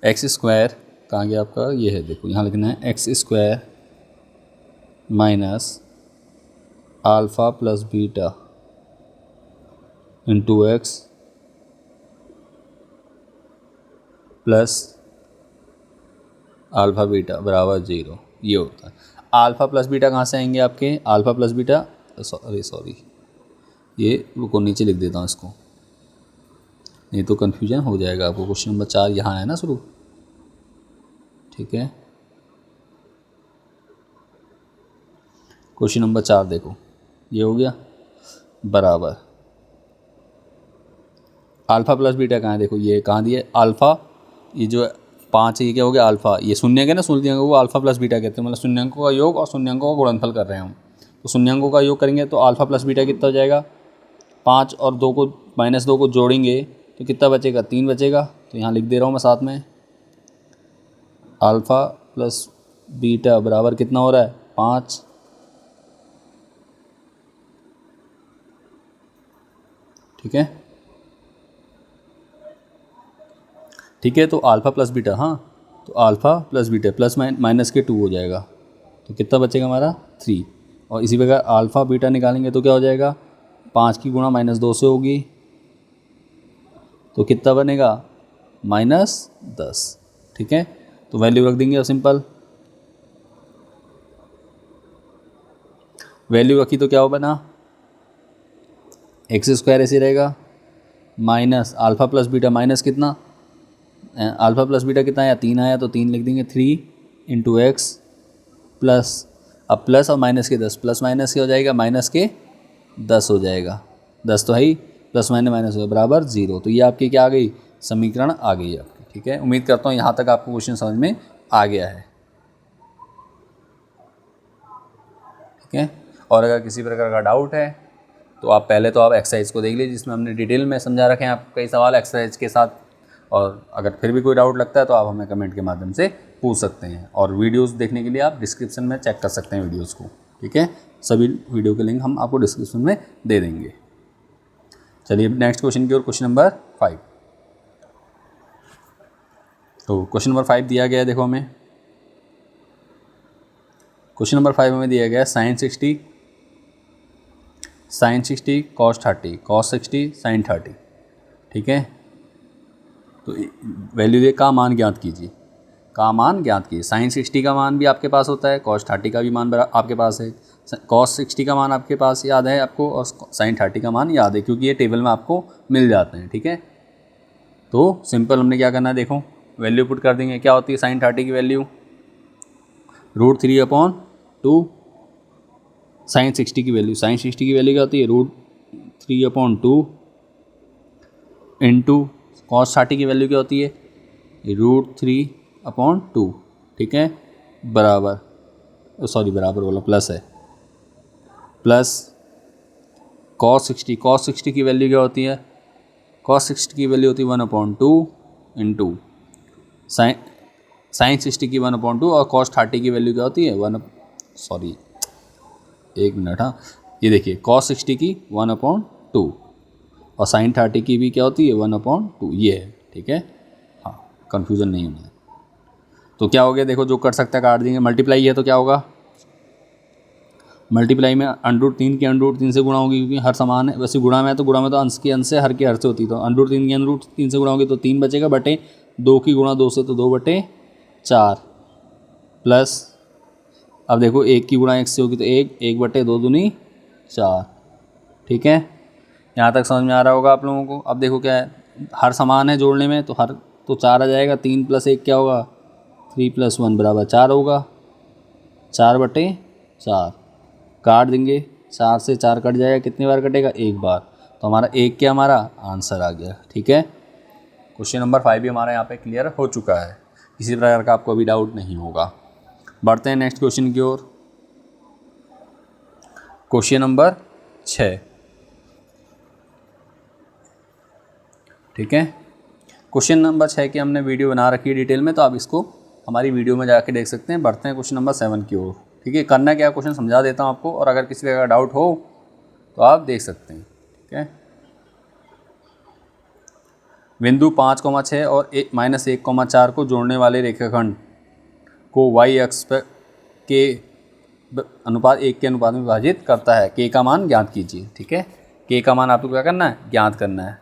एक्स स्क्वायर, कहाँ गया आपका, ये है देखो, यहाँ लिखना है x square minus alpha plus beta into x plus alpha beta बराबर 0, ये होता है। अल्फ़ा प्लस बीटा कहाँ से आएंगे आपके, अल्फ़ा प्लस बीटा, सॉरी ये रुको नीचे लिख देता हूँ इसको, नहीं तो कन्फ्यूजन हो जाएगा आपको। क्वेश्चन नंबर 4 यहाँ है ना शुरू, ठीक है। क्वेश्चन नंबर 4 देखो, ये हो गया बराबर अल्फ़ा प्लस बीटा कहाँ है, देखो ये कहाँ दिया है अल्फ़ा, ये जो 5 है ये क्या हो गया अल्फ़ा, ये शून्य के ना, शून्यंकों को अल्फ़ा प्लस बीटा कहते हैं, मतलब शून्यंकों का योग और शून्यंकों का गुणनफल कर रहे हैं हम। तो शून्यंकों का योग करेंगे तो अल्फ़ा प्लस बीटा कितना हो जाएगा, 5 और 2 को -2 को जोड़ेंगे तो कितना बचेगा, 3 बचेगा। तो यहाँ लिख दे रहा हूँ मैं साथ में, अल्फ़ा प्लस बीटा बराबर कितना हो रहा है 5 ठीक है, ठीक है। तो अल्फ़ा प्लस बीटा, हाँ, तो alpha plus beta plus minus के 2 हो जाएगा, तो कितना बचेगा हमारा 3। और इसी प्रकार अल्फ़ा बीटा निकालेंगे तो क्या हो जाएगा, 5 की गुणा -2 से होगी, तो कितना बनेगा -10। ठीक है, तो वैल्यू रख देंगे, और सिंपल वैल्यू रखी तो क्या हो बना, x² ऐसे रहेगा, minus alpha plus beta minus कितना, अल्फ़ा प्लस बीटा कितना आया, 3 आया, तो 3 लिख देंगे, 3 × x प्लस, अब प्लस और माइनस के 10, प्लस माइनस क्या हो जाएगा, -10 हो जाएगा, 10 तो है ही, प्लस माइनस हो बराबर 0। तो ये आपकी क्या आ गई, समीकरण आ गई आपकी। ठीक है, उम्मीद करता हूँ यहाँ तक आपको क्वेश्चन समझ में आ गया है। ठीक है, और अगर किसी प्रकार का डाउट है तो आप पहले तो आप एक्सरसाइज को देख लीजिए, जिसमें हमने डिटेल में समझा रखे हैं आपको कई सवाल एक्सरसाइज के साथ। और अगर फिर भी कोई डाउट लगता है तो आप हमें कमेंट के माध्यम से पूछ सकते हैं, और वीडियोस देखने के लिए आप डिस्क्रिप्शन में चेक कर सकते हैं वीडियोस को। ठीक है, सभी वीडियो के लिंक हम आपको डिस्क्रिप्शन में दे देंगे। चलिए नेक्स्ट क्वेश्चन की ओर, क्वेश्चन नंबर 5। तो क्वेश्चन नंबर 5 दिया गया है, देखो हमें क्वेश्चन नंबर 5 हमें दिया गया है sin 60 cos 30 cos 60 sin 30। ठीक है, तो वैल्यू दे का मान ज्ञात कीजिए, का मान ज्ञात कीजिए। sin 60 का मान भी आपके पास होता है, cos 30 का भी मान आपके पास है, cos 60 का मान आपके पास याद है आपको, और sin 30 का मान याद है, क्योंकि ये टेबल में आपको मिल जाते हैं। ठीक है, तो सिंपल हमने क्या करना है, देखो वैल्यू पुट कर देंगे। क्या होती है sin 30 की वैल्यू, √3/2। sin 60 की वैल्यू, sin 60 की वैल्यू क्या होती है, √3/2 इंटू cos 30 की वैल्यू क्या होती है, √3/2। ठीक है, बराबर, सॉरी बराबर बोला, प्लस है, प्लस cos 60 की वैल्यू क्या होती है, cos 60 की वैल्यू होती है 1/2 इंटू sin 60 की 1/2, और cos 30 की वैल्यू क्या होती है, एक मिनट, हाँ, ये देखिए cos 60 की 1/2 और sin 30 की भी क्या होती है 1/2, ये है। ठीक है, हाँ, कन्फ्यूज़न नहीं होना है। तो क्या हो गया, देखो जो कर सकता है काट देंगे, मल्टीप्लाई है तो क्या होगा, मल्टीप्लाई में √3 की √3 से गुणा होगी, क्योंकि हर समान है। वैसे गुणा में तो अंश के अंश से, हर के हर से होती है, तो √3 की √3 से गुणा होगी तो 3 बचेगा, बटे 2 की गुणा 2 से तो 2/4, प्लस अब देखो 1 की गुणा 1 से होगी तो 1/2 दूनी 4। ठीक है, यहाँ तक समझ में आ रहा होगा आप लोगों को। अब देखो क्या है, हर समान है जोड़ने में, तो 4 आ जाएगा, 3 + 1 क्या होगा, 3 + 1 = 4 होगा, 4/4 काट देंगे, 4 से 4 कट जाएगा, कितनी बार कटेगा, एक बार, तो हमारा एक क्या हमारा आंसर आ गया। ठीक है, क्वेश्चन नंबर 5 भी हमारा यहाँ पे क्लियर हो चुका है, किसी प्रकार का आपको अभी डाउट नहीं होगा। बढ़ते हैं नेक्स्ट क्वेश्चन की ओर, क्वेश्चन नंबर 6। ठीक है, क्वेश्चन नंबर 6 की हमने वीडियो बना रखी है डिटेल में, तो आप इसको हमारी वीडियो में जाके देख सकते हैं। बढ़ते हैं क्वेश्चन नंबर 7 की ओर। ठीक है, करना क्या, क्वेश्चन समझा देता हूँ आपको, और अगर किसी का डाउट हो तो आप देख सकते हैं। ठीक है, बिंदु 5,6 और -1,4 को जोड़ने वाले रेखाखंड को y अक्ष के अनुपात 1 के अनुपात में विभाजित करता है, k का मान ज्ञात कीजिए। ठीक है, k का मान आपको क्या करना है, ज्ञात करना है।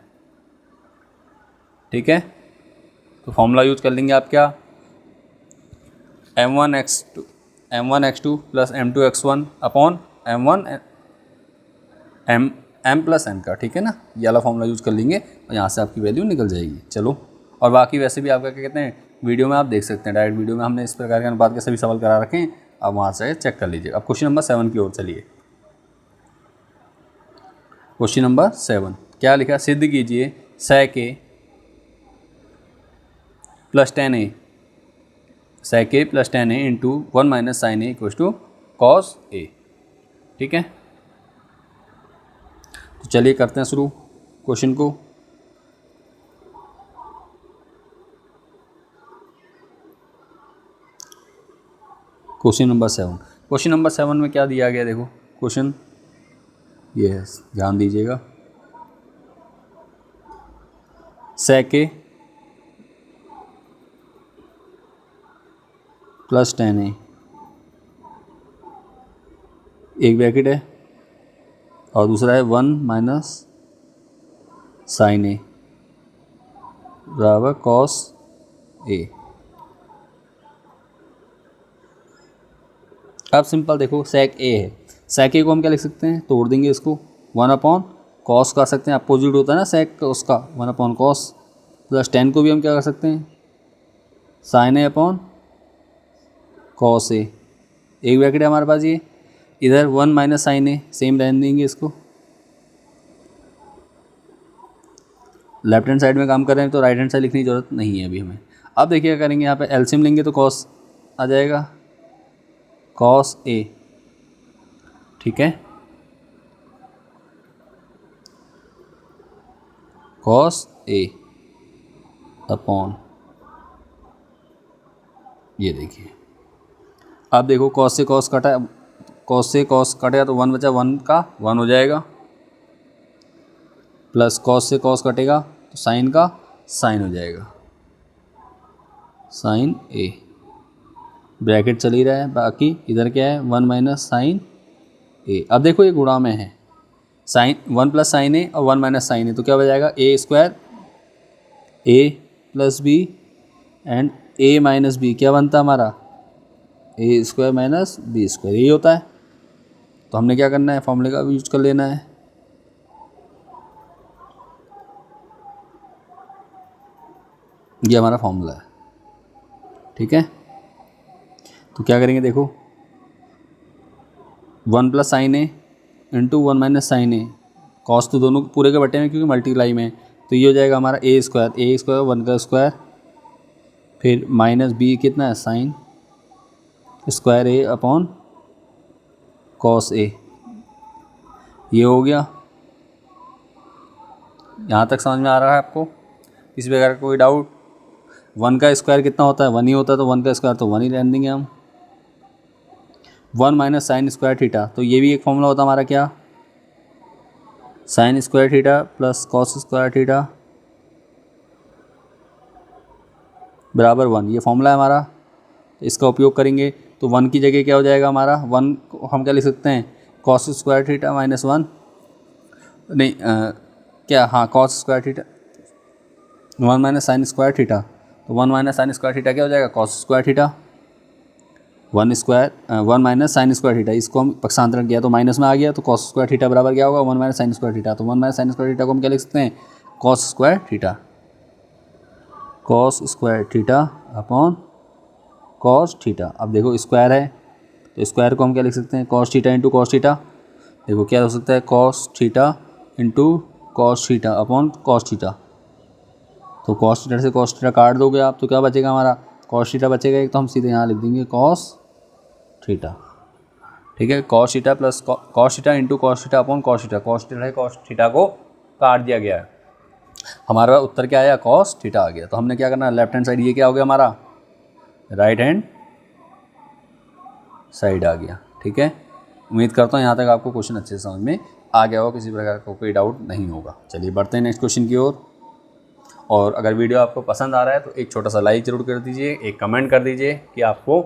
ठीक है, तो फॉर्मूला यूज कर लेंगे आप, क्या, m1x2 + m2x1 upon m + n का। ठीक है ना, ये वाला फॉर्मूला यूज़ कर लेंगे और यहाँ से आपकी वैल्यू निकल जाएगी। चलो, और बाकी वैसे भी आपका क्या कहते हैं, वीडियो में आप देख सकते हैं, डायरेक्ट वीडियो में हमने इस प्रकार के अनुपात के सभी सवाल करा रखे हैं, आप वहाँ से चेक कर लीजिए। अब क्वेश्चन नंबर 7 की ओर चलिए। क्वेश्चन नंबर 7 क्या लिखा, सिद्ध कीजिए sec a + tan a into 1 - sin a = cos a। ठीक है, तो चलिए करते हैं शुरू क्वेश्चन को। क्वेश्चन नंबर 7, क्वेश्चन नंबर 7 में क्या दिया गया, देखो क्वेश्चन ये है, ध्यान दीजिएगा। sec a plus tan a, एक ब्रैकेट है और दूसरा है 1 माइनस sin a बराबर cos a। अब सिंपल देखो sec a है, sec a को हम क्या लिख सकते हैं, तोड़ देंगे इसको, 1 cos कर सकते हैं, अपोजिट होता है ना sec का उसका, 1 cos प्लस tan को भी हम क्या कर सकते हैं, sin a cos a, एक ब्रैकेट है हमारे पास ये, इधर 1 माइनस sin a, सेम रहने देंगे इसको। लेफ्ट हैंड साइड में काम कर रहे हैं तो राइट हैंड साइड लिखने की ज़रूरत नहीं है अभी हमें। अब देखिए क्या करेंगे, यहाँ पे एलसीएम लेंगे तो cos आ जाएगा, cos a, ठीक है, cos a अपॉन, ये देखिए, अब देखो cos से cos कटा, cos से cos कटेगा तो 1 बचा, 1 का 1 हो जाएगा, प्लस cos से cos कटेगा तो sin का sin हो जाएगा, sin a, ब्रैकेट चल ही रहा है, बाकी इधर क्या है 1 माइनस sin a। अब देखो ये गुणा में है, sin 1 प्लस sin a और 1 माइनस sin a, तो क्या हो जाएगा a square a plus B and a minus B, क्या बनता है हमारा a square minus B square, यही होता है। तो हमने क्या करना है, फॉर्मूले का भी यूज कर लेना है, ये हमारा फॉर्मूला है, ठीक है। तो क्या करेंगे देखो, 1 प्लस साइन ए इंटू 1 माइनस साइन ए, कॉस तो दोनों पूरे के बटे में क्योंकि मल्टीप्लाई में, तो ये हो जाएगा हमारा ए स्क्वायर 1 का स्क्वायर, फिर माइनस बी कितना है sine square A upon cos A, ये हो गया। यहाँ तक समझ में आ रहा है आपको, इस प्रकार का कोई डाउट? 1 का स्क्वायर कितना होता है, 1 ही होता है, तो 1 का स्क्वायर तो 1 ही रहने देंगे हम। 1 माइनस साइन स्क्वायर थीटा, तो ये भी एक फॉर्मूला होता है हमारा, क्या, sine square theta plus cos square theta बराबर 1, ये फॉर्मूला है हमारा। इसका उपयोग करेंगे तो 1 की जगह क्या हो जाएगा हमारा, 1 को हम क्या लिख सकते हैं, कॉस स्क्वायर थीटा माइनस 1, नहीं क्या, हाँ cos square theta 1 minus sine square theta, तो 1 माइनस साइन स्क्वायर थीटा क्या हो जाएगा, cos square theta, 1 minus sine square theta, इसको हम पक्षांतरण किया तो माइनस में आ गया, तो कॉस स्क्वायर थीटा बराबर क्या होगा, 1 माइनस साइन स्क्वायर थीटा, तो 1 माइनस साइन स्क्वायर थीटा को हम क्या लिख सकते हैं, cos square theta, cos square theta upon cos theta. अब देखो स्क्वायर है तो स्क्वायर को हम क्या लिख सकते हैं, cos theta into cos theta, देखो क्या हो सकता है, cos theta into cos theta upon cos theta, तो कॉस थीटा से कॉस थीटा काट दोगे आप तो क्या बचेगा हमारा, कॉस थीटा बचेगा एक, तो हम सीधे यहाँ लिख देंगे कॉस थीटा, ठीक है, cos theta plus cos theta into cos theta upon cos theta, cos theta है कॉस थीटा को काट दिया गया है, हमारा उत्तर क्या आया, कॉस थीटा आ गया। तो हमने क्या करना है, लेफ्ट हैंड साइड ये क्या हो गया हमारा, राइट हैंड साइड आ गया, ठीक है। उम्मीद करता हूँ यहाँ तक आपको क्वेश्चन अच्छे से समझ में आ गया होगा, किसी प्रकार का कोई डाउट नहीं होगा। चलिए बढ़ते हैं नेक्स्ट क्वेश्चन की ओर। और अगर वीडियो आपको पसंद आ रहा है तो एक छोटा सा लाइक ज़रूर कर दीजिए, एक कमेंट कर दीजिए कि आपको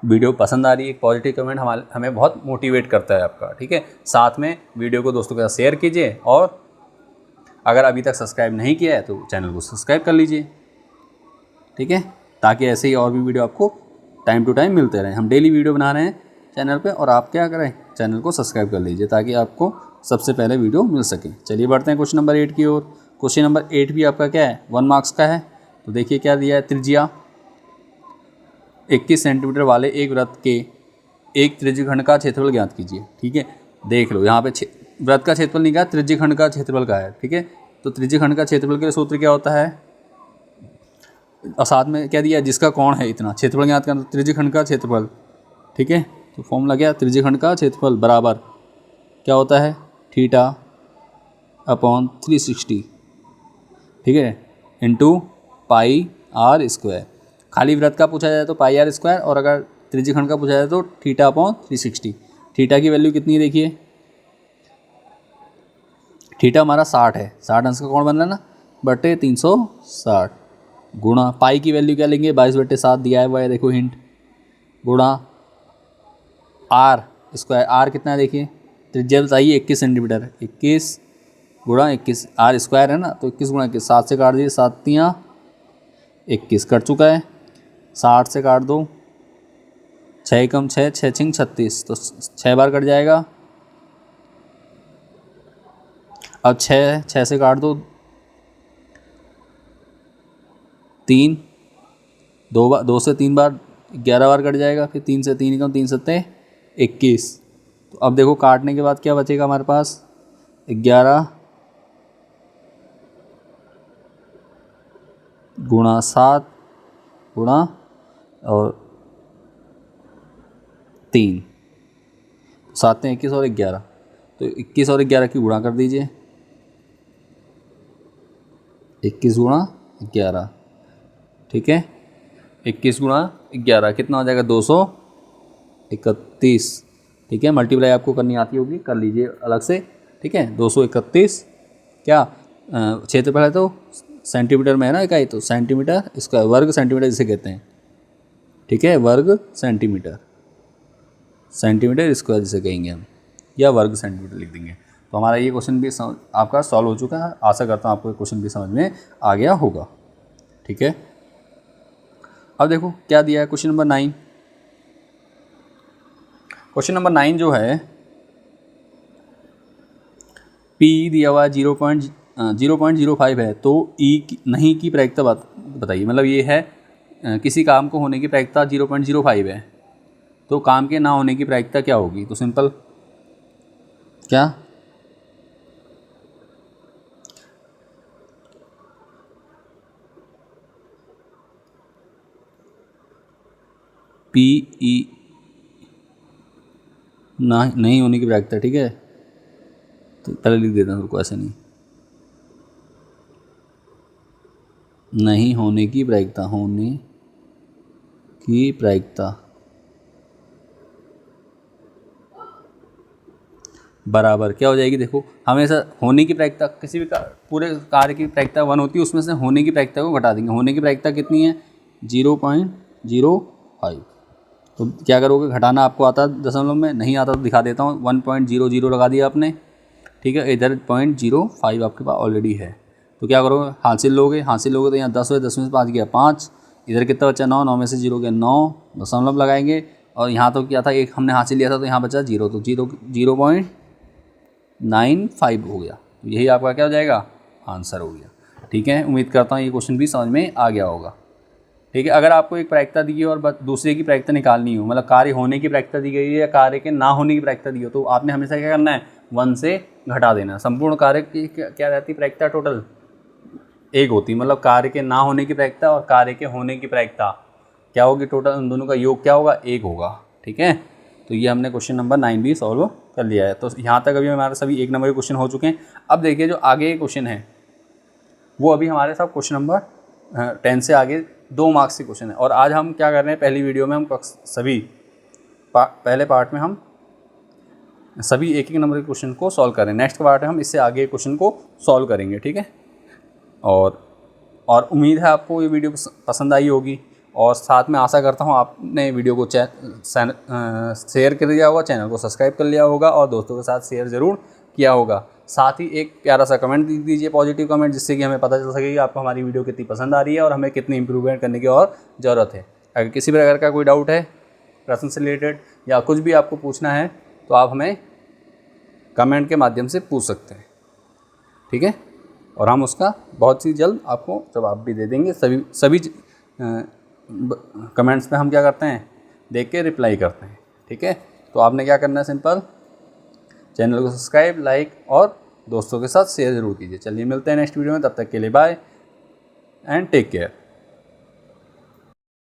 वीडियो पसंद आ रही है। एक पॉजिटिव कमेंट हमें बहुत मोटिवेट करता है आपका, ठीक है। साथ में वीडियो को दोस्तों के साथ शेयर कीजिए, और अगर अभी तक सब्सक्राइब नहीं किया है तो चैनल को सब्सक्राइब कर लीजिए, ठीक है, ताकि ऐसे ही और भी वीडियो आपको टाइम टू टाइम मिलते रहें। हम डेली वीडियो बना रहे हैं चैनल पे, और आप क्या करें, चैनल को सब्सक्राइब कर लीजिए ताकि आपको सबसे पहले वीडियो मिल सके। चलिए बढ़ते हैं क्वेश्चन नंबर 8 की ओर। क्वेश्चन नंबर 8 भी आपका क्या है, 1 मार्क्स का है। तो देखिए क्या दिया है, त्रिज्या 21 सेंटीमीटर वाले एक वृत्त के एक त्रिज्यखंड का क्षेत्रफल ज्ञात कीजिए, ठीक है। देख लो यहाँ पे वृत्त का क्षेत्रफल नहीं कहा, त्रिज्यखंड का क्षेत्रफल का है, ठीक है। तो त्रिज्यखंड का क्षेत्रफल के लिए सूत्र क्या होता है, और साथ में क्या दिया, जिसका कोण है इतना, क्षेत्रफल ज्ञात करना, त्रिज्यखंड का क्षेत्रफल, ठीक है। तो फॉर्मूला क्या, त्रिज्यखंड का क्षेत्रफल बराबर क्या होता है, थीटा अपॉन 360, ठीक है, इंटू पाई आर स्क्वायर। खाली वृत्त का पूछा जाए तो पाई आर स्क्वायर, और अगर त्रिज्यखंड का पूछा जाए तो थीटा अपॉन 360। थीटा की वैल्यू कितनी है, देखिए थीटा हमारा 60 है, 60 अंश का कोण बन रहा है ना, बटे 360 गुणा पाई की वैल्यू क्या लेंगे 22/7 दिया है हुआ है, देखो हिंट, गुणा आर स्क्वायर, आर कितना है देखिए, त्रिज्या बताइए 21 सेंटीमीटर, 21 गुणा 21, आर स्क्वायर है ना, तो 21 गुणा 21, 7 से काट दिए, 7 तियाँ 21 कट चुका है, 60 से काट दो, 6 कम 6, 6 छिंग 36, तो 6 बार कट जाएगा। अब 6 से काट दो, 3 2 से 3 बार 11 बार कट जाएगा, फिर 3 से 3 कम 3 सत्ते 21। तो अब देखो काटने के बाद क्या बचेगा हमारे पास, 11 गुणा 7 गुणा और 3, 7 में 21 और 11, तो 21 और 11 की गुणा कर दीजिए, 21 गुणा 11, ठीक है, 21 गुणा 11 कितना हो जाएगा 231, ठीक है, मल्टीप्लाई आपको करनी आती होगी कर लीजिए अलग से, ठीक है, 231 क्या क्षेत्रफल है तो सेंटीमीटर में है ना इकाई, तो सेंटीमीटर इसका वर्ग सेंटीमीटर जिसे कहते हैं, ठीक है, वर्ग सेंटीमीटर, सेंटीमीटर स्क्वायर जिसे कहेंगे हम, या वर्ग सेंटीमीटर लिख देंगे। तो हमारा ये क्वेश्चन भी आपका सॉल्व हो चुका है, आशा करता हूँ आपको ये क्वेश्चन भी समझ में आ गया होगा, ठीक है। अब देखो क्या दिया है क्वेश्चन नंबर 9। क्वेश्चन नंबर 9 जो है P दिया हुआ 0.05 है, तो E नहीं की प्रायिकता बताइए, मतलब ये है किसी काम को होने की प्रायिकता 0.05 है, तो काम के ना होने की प्रायिकता क्या होगी, तो सिंपल क्या PE ना नहीं होने की प्रायिकता, ठीक है, तो पहले लिख देता हूँ, रुको ऐसे नहीं होने की प्रायिकता, होने की प्रायिकता बराबर क्या हो जाएगी, देखो हमेशा होने की प्रायिकता किसी भी पूरे कार्य की प्रायिकता 1 होती है, उसमें से होने की प्रायिकता को घटा देंगे, होने की प्रायिकता कितनी है 0.05, तो क्या करोगे, घटाना आपको आता है दशमलव में, नहीं आता तो दिखा देता हूँ, 1.00 लगा दिया आपने, ठीक है, इधर 0.05 आपके पास ऑलरेडी है, तो क्या करोगे हासिल लोगे तो यहाँ 10 हुए, 10 में से 5 गया 5, इधर कितना बचा 9, 9 में से 0 गया 9, दशमलव लगाएंगे, और यहाँ तो क्या था एक हमने हासिल लिया था, तो यहाँ बचा 0, तो 0.95 हो गया, तो यही आपका क्या हो जाएगा आंसर हो गया, ठीक है। उम्मीद करता हूँ ये क्वेश्चन भी समझ में आ गया होगा, ठीक है। अगर आपको एक प्रायिकता दी गई और दूसरे की प्रायिकता निकालनी हो, मतलब कार्य होने की प्रायिकता दी गई है या कार्य के ना होने की प्रायिकता दी हो, तो आपने हमेशा क्या करना है 1 से घटा देना, संपूर्ण कार्य की क्या रहती है प्रायिकता टोटल 1 होती है, मतलब कार्य के ना होने की प्रायिकता और कार्य के होने की प्रायिकता क्या होगी, टोटल उन दोनों का योग क्या होगा 1 होगा, ठीक है। तो ये हमने क्वेश्चन नंबर 9 भी सॉल्व कर लिया है। तो यहाँ तक अभी हमारे सभी 1 नंबर के क्वेश्चन हो चुके हैं। अब देखिए जो आगे के क्वेश्चन है वो अभी हमारे साथ क्वेश्चन नंबर 10 से आगे 2 मार्क्स के क्वेश्चन है, और आज हम क्या कर रहे हैं, पहली वीडियो में हम सभी पहले पार्ट में हम सभी 1-1 नंबर के क्वेश्चन को सॉल्व करें, नेक्स्ट पार्ट में हम इससे आगे क्वेश्चन को सॉल्व करेंगे, ठीक है। और उम्मीद है आपको ये वीडियो पसंद आई होगी, और साथ में आशा करता हूँ आपने वीडियो को शेयर कर दिया होगा, चैनल को सब्सक्राइब कर लिया होगा, और दोस्तों के साथ शेयर ज़रूर किया होगा। साथ ही एक प्यारा सा कमेंट दीजिए, पॉजिटिव कमेंट, जिससे कि हमें पता चल सके कि आपको हमारी वीडियो कितनी पसंद आ रही है और हमें कितनी इंप्रूवमेंट करने की और ज़रूरत है। अगर किसी प्रकार का कोई डाउट है प्रश्न से रिलेटेड या कुछ भी आपको पूछना है तो आप हमें कमेंट के माध्यम से पूछ सकते हैं, ठीक है, और हम उसका बहुत ही जल्द आपको जवाब भी दे देंगे। सभी कमेंट्स में हम क्या करते हैं देख के रिप्लाई करते हैं, ठीक है। तो आपने क्या करना है, सिंपल चैनल को सब्सक्राइब, लाइक और दोस्तों के साथ शेयर ज़रूर कीजिए। चलिए मिलते हैं नेक्स्ट वीडियो में, तब तक के लिए बाय एंड टेक केयर।